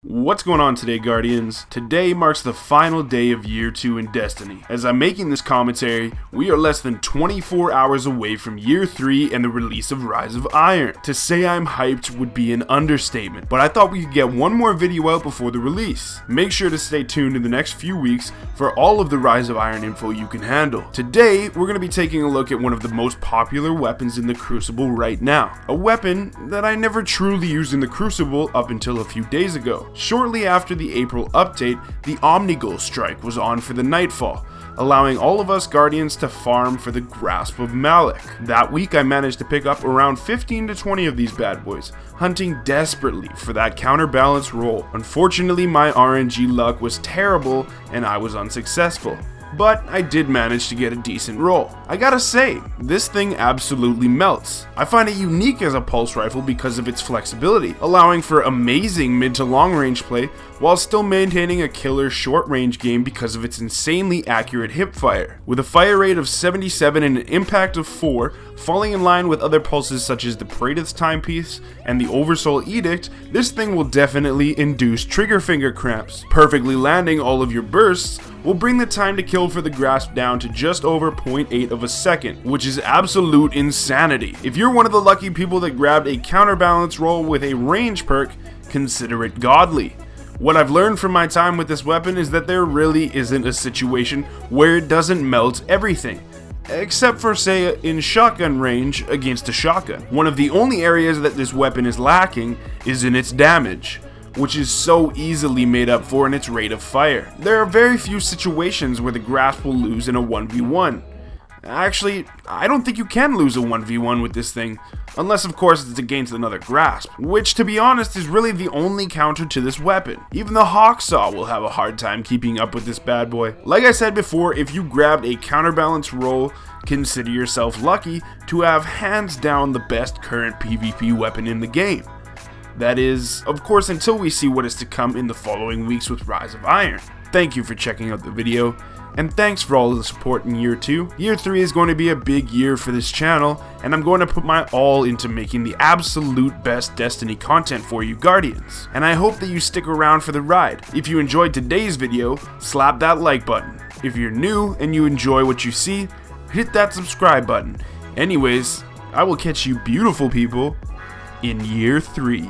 What's going on today, Guardians? Today marks the final day of Year 2 in Destiny. As I'm making this commentary, we are less than 24 hours away from Year 3 and the release of Rise of Iron. To say I'm hyped would be an understatement, but I thought we could get one more video out before the release. Make sure to stay tuned in the next few weeks for all of the Rise of Iron info you can handle. Today, we're going to be taking a look at one of the most popular weapons in the Crucible right now. A weapon that I never truly used in the Crucible up until a few days ago. Shortly after the April update, the Omnigul strike was on for the Nightfall, allowing all of us Guardians to farm for the grasp of Malok. That week I managed to pick up around 15 to 20 of these bad boys, hunting desperately for that counterbalance roll. Unfortunately, my RNG luck was terrible and I was unsuccessful. But I did manage to get a decent roll. I gotta say, this thing absolutely melts. I find it unique as a pulse rifle because of its flexibility, allowing for amazing mid to long range play while still maintaining a killer short range game because of its insanely accurate hipfire. With a fire rate of 77 and an impact of 4, falling in line with other pulses such as the Praetor's Timepiece and the Oversoul Edict, this thing will definitely induce trigger finger cramps. Perfectly landing all of your bursts will bring the time to kill for the grasp down to just over 0.8 of a second, which is absolute insanity. If you're one of the lucky people that grabbed a counterbalance roll with a range perk, consider it godly. What I've learned from my time with this weapon is that there really isn't a situation where it doesn't melt everything. Except for, say, in shotgun range against a shotgun. One of the only areas that this weapon is lacking is in its damage, which is so easily made up for in its rate of fire. There are very few situations where the grasp will lose in a 1v1. Actually, I don't think you can lose a 1v1 with this thing, unless of course it's against another grasp, which to be honest is really the only counter to this weapon. Even the Hawksaw will have a hard time keeping up with this bad boy. Like I said before, if you grabbed a counterbalance roll, consider yourself lucky to have hands down the best current PvP weapon in the game. That is, of course, until we see what is to come in the following weeks with Rise of Iron. Thank you for checking out the video, and thanks for all of the support in Year 2. Year 3 is going to be a big year for this channel, and I'm going to put my all into making the absolute best Destiny content for you Guardians. And I hope that you stick around for the ride. If you enjoyed today's video, slap that like button. If you're new and you enjoy what you see, hit that subscribe button. Anyways, I will catch you beautiful people in Year 3.